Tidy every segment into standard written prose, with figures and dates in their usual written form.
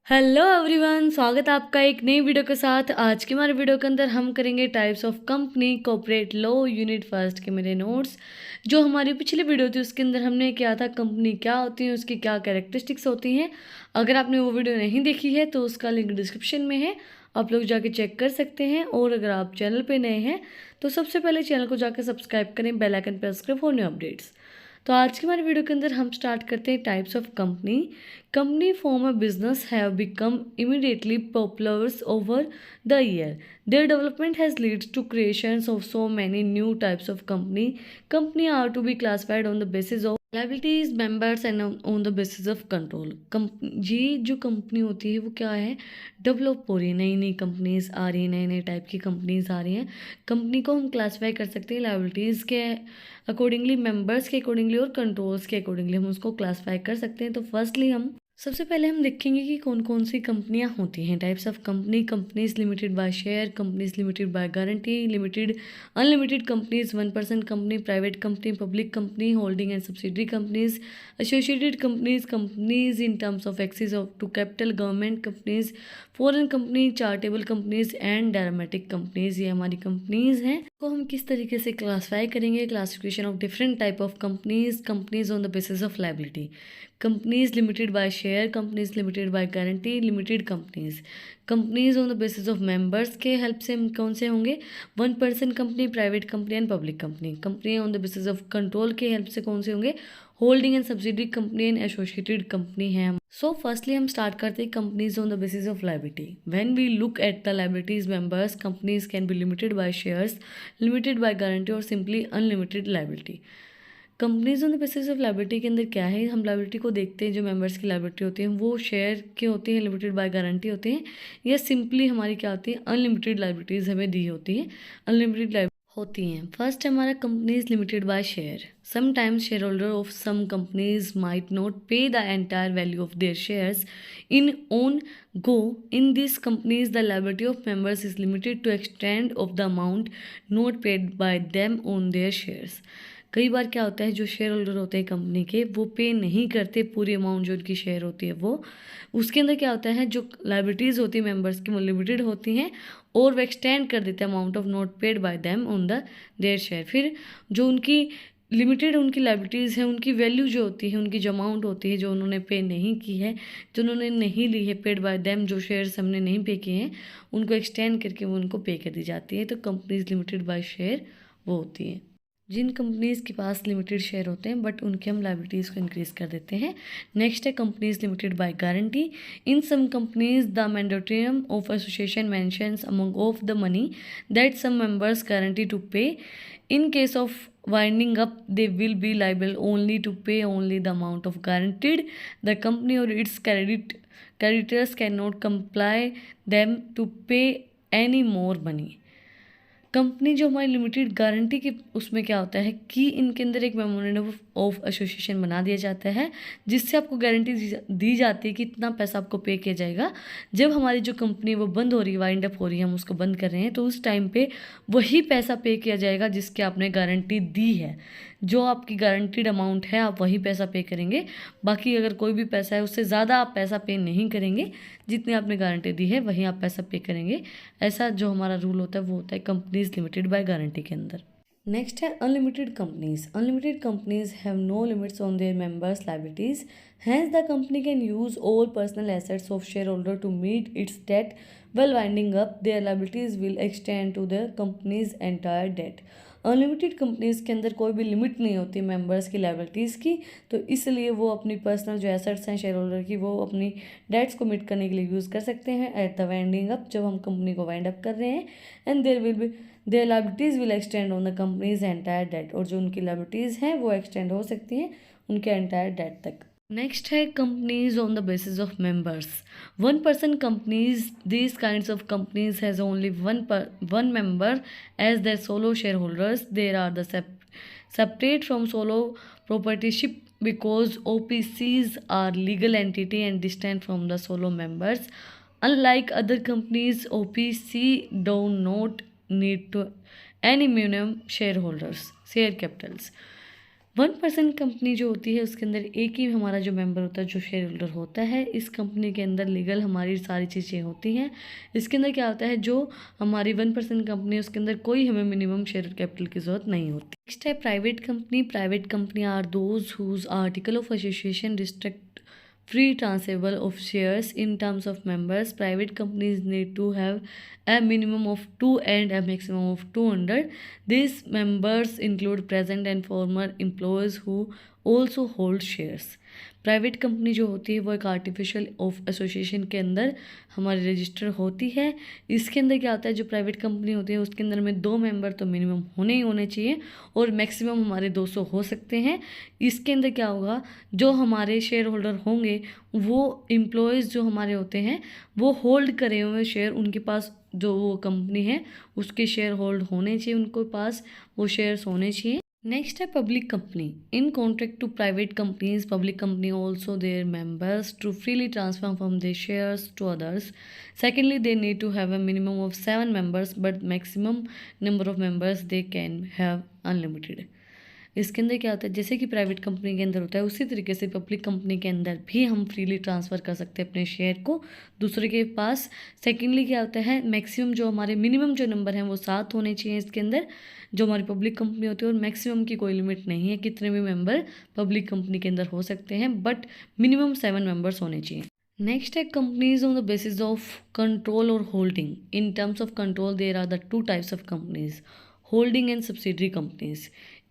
Hello everyone, स्वागत है आपका एक नई वीडियो के साथ। आज की हमारे वीडियो के अंदर हम करेंगे types of company corporate law unit first के मेरे नोट्स। जो हमारी पिछली वीडियो थी उसके अंदर हमने किया था कंपनी क्या होती है, उसकी क्या कैरेक्टरिस्टिक्स होती हैं। अगर आपने वो वीडियो नहीं देखी है तो उसका लिंक डिस्क्रिप्शन में है, आप लोग जाके चेक कर सकते हैं। और अगर आप चैनल पर नए हैं तो सबसे पहले चैनल को जाकर सब्सक्राइब करें, बेल आइकन प्रेस करें फॉर न्यू अपडेट्स। तो आज की हमारे वीडियो के अंदर हम स्टार्ट करते हैं types of company. Company form a business have become immediately popular over the year. Their development has led to creations of so many new types of company. Company are to be classified on the basis of liabilities, members and on the basis of control. ये जो company होती है वो क्या है, develop हो रही है, नई नई कंपनीज आ रही हैं, नए नए टाइप की कंपनीज आ रही हैं। कंपनी को हम क्लासीफाई कर सकते हैं लाइबिलिटीज़ के अकॉर्डिंगली, मेंबर्स के अकॉर्डिंगली और कंट्रोल्स के अकॉर्डिंगली हम उसको क्लासीफाई कर सकते हैं। तो फर्स्टली सबसे पहले हम देखेंगे कि कौन कौन सी कंपनियां होती हैं। Types of company: companies limited by share, companies limited by guarantee, limited unlimited companies, 1% company, private company, public company, holding and subsidiary companies, associated companies, companies in terms of access of to capital, government companies, foreign company, charitable companies and dramatic companies. ये हमारी companies हैं। को हम किस तरीके से classify करेंगे? Classification of different type of companies. Companies on the basis of liability: companies limited by share, companies limited by guarantee, limited companies. Companies on the basis of members के हेल्प से हम कौन से होंगे? 1% company, private company and public company. Company on the basis of control के help से कौन से होंगे? Holding and subsidiary company and associated company है। सो फर्स्टली हम स्टार्ट करते हैं companies on the basis of liability. When we look at the liabilities members, companies can be limited by shares, limited by guarantee और simply unlimited liability. Companies on the basis of liability के अंदर क्या है, हम liability को देखते हैं। जो मेंबर्स की लाइबिलिटी होती है वो शेयर की होती है, लिमिटेड बाय गारंटी होते हैं, या सिंपली हमारी क्या होती है? अनलिमिटेड लाइबिलिटीज़ हमें दी होती है, अनलिमिटेड होती हैं। फर्स्ट हमारा companies limited by share. Sometimes share holder of some companies might not pay the entire value of their shares in one go. In this companies the liability of members is limited to extent of the amount not paid by them on their shares. कई बार क्या होता है, जो share holder होते हैं company के, वो पे नहीं करते पूरी अमाउंट जो उनकी शेयर होती है वो। उसके अंदर क्या होता है, जो लाइबिलिटीज़ होती है मेंबर्स की वो लिमिटेड होती हैं और वो एक्सटेंड कर देते हैं amount of not paid by them on the their share. फिर जो उनकी लिमिटेड उनकी लाइबिलिटीज़ है, उनकी वैल्यू जो होती है, उनकी जो अमाउंट होती है जो उन्होंने पे नहीं की है, जो उन्होंने नहीं ली है पेड बाय देम, जो शेयर्स हमने नहीं पे किए हैं, उनको एक्सटेंड करके वो उनको पे कर दी जाती है। तो कंपनीज लिमिटेड बाय शेयर वो होती है। जिन कंपनीज़ के पास लिमिटेड शेयर होते हैं बट उनके हम लाइबिलिटीज़ को इंक्रीज़ कर देते हैं। नेक्स्ट है companies limited by guarantee. In some companies the मैंडेटोरियम of association mentions among of the money that some members guarantee to pay. In case of winding up they will be liable only to pay only the amount of guaranteed. The company or its creditors cannot comply them to pay any more money. Company जो हमारी limited guarantee की, उसमें क्या होता है कि इनके अंदर एक मेमोरेंडम ऑफ एसोसिएशन बना दिया जाता है जिससे आपको गारंटी दी जाती है कि इतना पैसा आपको पे किया जाएगा। जब हमारी जो कंपनी वो बंद हो रही है, वाइंड अप हो रही है, हम उसको बंद कर रहे हैं, तो उस टाइम पे वही पैसा पे किया जाएगा जिसकी आपने गारंटी दी है। जो आपकी गारंटीड अमाउंट है आप वही पैसा पे करेंगे। बाकी अगर कोई भी पैसा है उससे ज़्यादा आप पैसा पे नहीं करेंगे, जितनी आपने गारंटी दी है वहीं आप पैसा पे करेंगे। ऐसा जो हमारा रूल होता है वो होता है कंपनीज लिमिटेड बाय गारंटी के अंदर। नेक्स्ट है unlimited companies. Unlimited companies have no limits on their members liabilities, hence the company can use all personal assets of share holder to meet its debt. Well winding up their liabilities will extend to the companies entire debt. Unlimited companies के अंदर कोई भी limit नहीं होती members की liabilities की, तो इसलिए वो अपनी पर्सनल जो एसेट्स हैं शेयर होल्डर की, वो अपनी डेट्स को मीट करने के लिए यूज़ कर सकते हैं एट द वाइंडिंग अप, जब हम कंपनी को वाइंड अप कर रहे हैं। And their liabilities will extend on the companies entire debt, और जो उनकी लाइबिलिटीज़ हैं वो एक्सटेंड हो सकती हैं उनके एंटायर डेट तक। नेक्स्ट है companies on the basis of members. 1% companies, these kinds of companies has only one member as their solo shareholders. They are the separate from solo proprietorship because OPCs are legal entity and distinct from the solo members. Unlike other companies, OPC do not need to any minimum share capitals. 1% company जो होती है उसके अंदर एक ही हमारा जो member होता है, जो शेयर होल्डर होता है। इस कंपनी के अंदर लीगल हमारी सारी चीज़ें होती हैं। इसके अंदर क्या होता है, जो हमारी 1% कंपनी है उसके अंदर कोई हमें मिनिमम शेयर कैपिटल की ज़रूरत नहीं होती। नेक्स्ट है private company. Private company are those whose article of association restrict free transferable of shares in terms of members. Private companies need to have a minimum of 2 and a maximum of 200. These members include present and former employees who also hold shares. Private company जो होती है वो एक artificial of association के अंदर हमारी register होती है। इसके अंदर क्या होता है, जो प्राइवेट कंपनी होती है उसके अंदर में 2 मेंबर तो मिनिमम होने ही होने चाहिए और मैक्सिमम हमारे 200 हो सकते हैं। इसके अंदर क्या होगा, जो हमारे शेयर होल्डर होंगे वो एम्प्लॉयज़ जो हमारे होते हैं वो होल्ड करे हुए शेयर, उनके पास जो वो कंपनी है उसके शेयर होल्ड होने चाहिए, उनके पास वो शेयर्स होने चाहिए। नेक्स्ट है public company. In contract to private companies, public company also their members to freely transfer from their shares to others. Secondly they need to have a minimum of 7 members but maximum number of members they can have unlimited. इसके अंदर क्या होता है, जैसे कि private company के अंदर होता है उसी तरीके से पब्लिक कंपनी के अंदर भी हम फ्रीली ट्रांसफ़र कर सकते हैं अपने शेयर को दूसरे के पास। सेकेंडली क्या होता है, मैक्सिमम जो हमारे मिनिमम जो नंबर हैं वो 7 होने चाहिए इसके अंदर, जो हमारी पब्लिक कंपनी होती है, और मैक्सिमम की कोई लिमिट नहीं है, कितने भी मेंबर पब्लिक कंपनी के अंदर हो सकते हैं, बट मिनिमम 7 मेंबर्स होने चाहिए। नेक्स्ट है companies on the basis of control और holding. In terms of control there are the 2 types of companies, holding and subsidiary companies.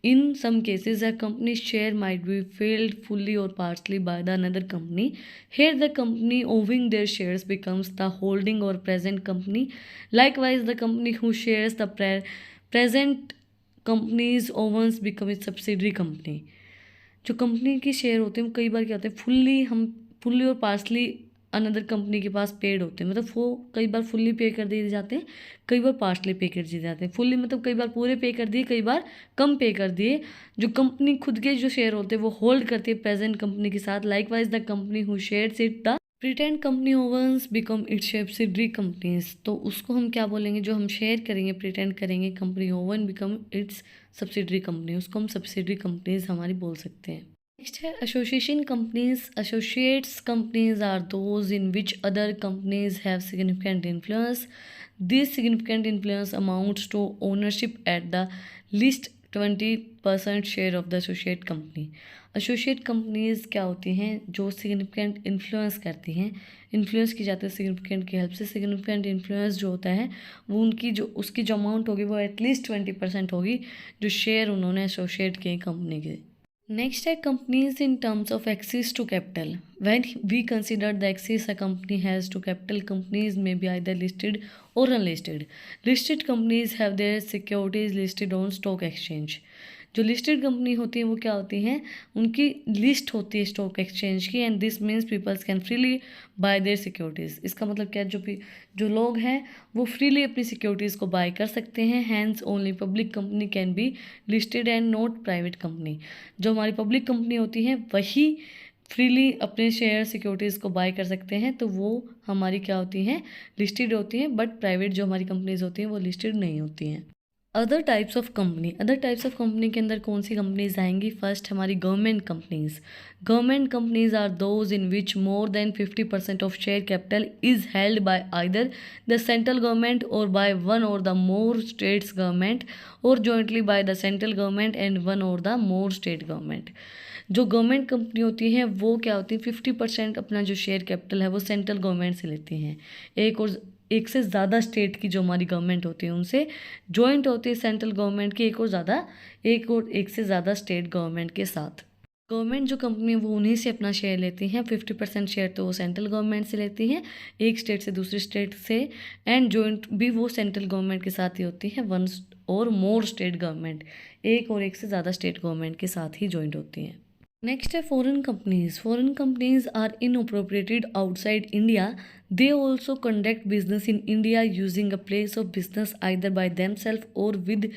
In some cases, a company's share might be held fully or partially by the another company. Here, the company owning their shares becomes the holding or present company. Likewise, the company who shares the present company's owns become its subsidiary company. जो company के share होते हैं कई बार क्या होते हैं, fully और पार्सली अनदर कंपनी के पास पेड होते हैं, मतलब वो कई बार फुल्ली पे कर दिए जाते हैं, कई बार पार्सली पे कर दिए जाते हैं। फुल्ली मतलब कई बार पूरे पे कर दिए, कई बार कम पे कर दिए। जो कंपनी खुद के जो शेयर होते हैं वो होल्ड करती है प्रेजेंट कंपनी के साथ। Likewise the company who shares it the pretend company overs become it's subsidiary companies. तो उसको हम क्या बोलेंगे, जो हम शेयर करेंगे प्रिटेंड करेंगे company oven become it's subsidiary company, उसको हम सब्सिडरी कंपनीज हमारी बोल सकते हैं। नेक्स्ट है association companies. Associates companies are those in which other companies have significant influence. This significant influence amounts to ownership at the least 20% share of the associate company. Associate companies क्या होती हैं, जो significant influence करती हैं, influence की जाती है significant की हेल्प से। सिग्निफिकेंट इन्फ्लुएंस जो होता है वो उनकी जो उसकी जो अमाउंट होगी वो एटलीस्ट 20% होगी, जो शेयर उन्होंने एसोसिएट किए कंपनी के। Next है companies in terms of access to capital. When we consider the access a company has to capital, companies may be either listed or unlisted. Listed companies have their securities listed on stock exchange. जो listed company होती है वो क्या होती हैं, उनकी list होती है स्टॉक एक्सचेंज की, and this means peoples can freely buy their securities. इसका मतलब क्या है, जो लोग हैं वो फ्रीली अपनी सिक्योरिटीज़ को बाय कर सकते हैं। Hence only public company can be listed and not private company. जो हमारी पब्लिक कंपनी होती है वही फ्रीली अपने शेयर सिक्योरिटीज़ को बाय कर सकते हैं, तो वो हमारी क्या होती हैं, लिस्टेड होती हैं, बट प्राइवेट जो हमारी कंपनीज़ होती हैं वो लिस्टेड नहीं होती हैं। Other types of company. Other types of company के अंदर कौन सी कंपनीज आएंगी, फर्स्ट हमारी government companies. Government companies are those in which more than 50% of share capital is held by either the central government or by one or the more states government or jointly by the central government and one or the more state government. जो government company होती है वो क्या होती है, 50% अपना जो share capital है वो सेंट्रल गवर्नमेंट से लेती हैं, एक से ज़्यादा स्टेट की जो हमारी गवर्नमेंट होती है उनसे जॉइंट होती है सेंट्रल गवर्नमेंट की, एक से ज़्यादा स्टेट गवर्नमेंट के साथ। गवर्नमेंट जो कंपनी है वो उन्हीं से अपना शेयर लेती हैं, 50% शेयर तो वो सेंट्रल गवर्नमेंट से लेती हैं, एक स्टेट से दूसरी स्टेट से, एंड जॉइंट भी वो सेंट्रल गवर्नमेंट के साथ ही होती है, वन और मोर स्टेट गवर्नमेंट, एक से ज़्यादा स्टेट गवर्नमेंट के साथ ही जॉइंट होती हैं। नेक्स्ट है foreign companies. Foreign companies are incorporated outside India. They also conduct business in India using a place of business either by themselves or with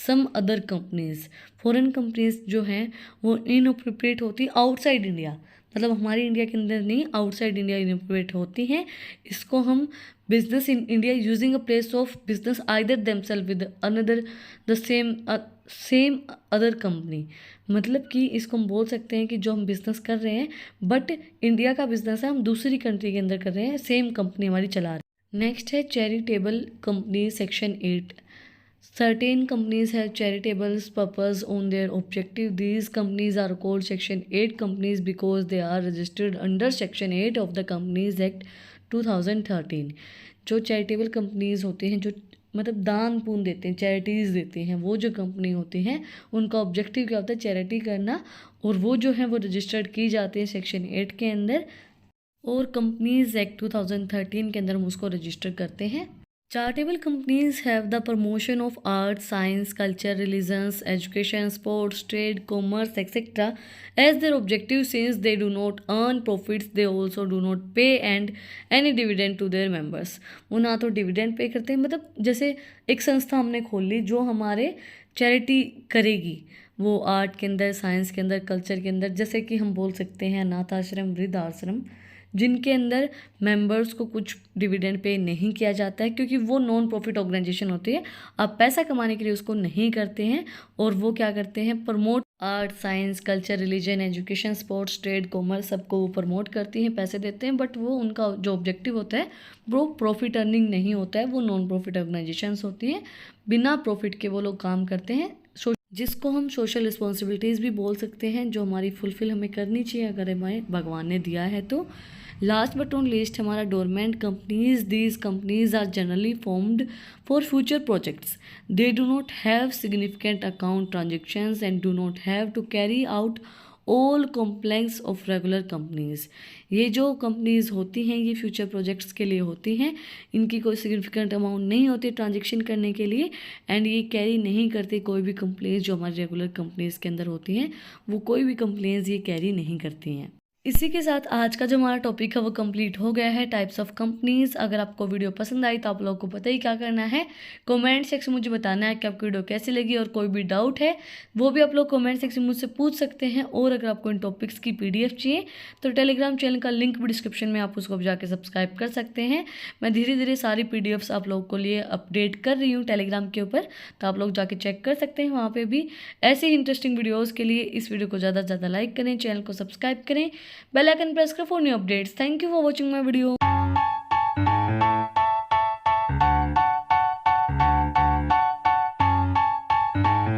some other companies. Foreign companies जो हैं वो इनऑपरेट होती है outside India, मतलब हमारी India के अंदर नहीं, आउटसाइड इंडिया इनऑपरेट होती हैं। इसको हम business in India using a place of business either themselves with another the same other company। मतलब कि इसको हम बोल सकते हैं कि जो हम बिज़नेस कर रहे हैं बट इंडिया का बिज़नेस है, हम दूसरी कंट्री के अंदर कर रहे हैं, सेम कंपनी हमारी चला रही है। नेक्स्ट है charitable company section 8। Certain companies have charitable purpose on their objective. These companies are called Section 8 companies because they are registered under Section 8 of the Companies Act 2013। जो चैरिटेबल कंपनीज होते हैं, जो मतलब दान पुण्य देते हैं, चैरिटीज़ देते हैं, वो जो कंपनी होती हैं उनका ऑब्जेक्टिव क्या होता है? चैरिटी करना। और वो जो है वो रजिस्टर्ड की जाती है सेक्शन 8 के अंदर, और कंपनीज एक्ट 2013 के अंदर हम उसको रजिस्टर करते हैं। Charitable companies have the promotion of art, science, culture, religions, education, sports, trade, commerce, etc. as their objective. Since they do not earn profits, they also do not pay and any dividend to their members। वो ना तो dividend pay करते हैं, मतलब जैसे एक संस्था हमने खोल ली जो हमारे चैरिटी करेगी, वो आर्ट के अंदर, साइंस के अंदर, कल्चर के अंदर, जैसे कि हम बोल सकते हैं अनाथ आश्रम, वृद्ध आश्रम, जिनके अंदर मेंबर्स को कुछ डिविडेंड पे नहीं किया जाता है क्योंकि वो नॉन प्रॉफिट ऑर्गेनाइजेशन होती है। आप पैसा कमाने के लिए उसको नहीं करते हैं, और वो क्या करते हैं? Promote art, science, culture, religion, education, sports, trade, commerce, सबको वो प्रमोट करती हैं, पैसे देते हैं, बट वो उनका जो ऑब्जेक्टिव होता है वो प्रॉफिट अर्निंग नहीं होता है। वो नॉन प्रॉफिट ऑर्गेनाइजेशंस होती हैं, बिना प्रॉफिट के वो लोग काम करते हैं, जिसको हम सोशल रिस्पॉन्सिबिलिटीज़ भी बोल सकते हैं, जो हमारी फुलफिल हमें करनी चाहिए अगर हमें भगवान ने दिया है तो। लास्ट बट नॉट लीस्ट हमारा dormant companies. These companies are generally formed for future projects. They do not have significant account transactions and do not have to carry out all complex of regular companies. ये जो companies होती हैं ये future projects के लिए होती हैं, इनकी कोई सिग्निफिकेंट अमाउंट नहीं होती ट्रांजेक्शन करने के लिए, एंड ये कैरी नहीं करती कोई भी कंप्लेंट्स जो हमारी रेगुलर कंपनीज के अंदर होती हैं, वो कोई भी कंप्लेंट्स ये कैरी नहीं करती हैं। इसी के साथ आज का जो हमारा टॉपिक है वो कंप्लीट हो गया है, टाइप्स ऑफ कंपनीज। अगर आपको वीडियो पसंद आई तो आप लोगों को पता ही क्या करना है, कमेंट सेक्शन मुझे बताना है कि आपको वीडियो कैसी लगी, और कोई भी डाउट है वो भी आप लोग कमेंट सेक्शन मुझसे पूछ सकते हैं। और अगर आपको इन टॉपिक्स की PDF चाहिए तो टेलीग्राम चैनल का लिंक भी डिस्क्रिप्शन में, आप उसको भी जाकर सब्सक्राइब कर सकते हैं। मैं धीरे धीरे सारी PDFs आप लोगों को लिए अपडेट कर रही हूँ टेलीग्राम के ऊपर, तो आप लोग जाके चेक कर सकते हैं वहाँ पर भी। ऐसे ही इंटरेस्टिंग वीडियोज़ के लिए इस वीडियो को ज़्यादा से ज़्यादा लाइक करें, चैनल को सब्सक्राइब करें, बेल आइकन प्रेस करें for new updates. Thank you for watching my video.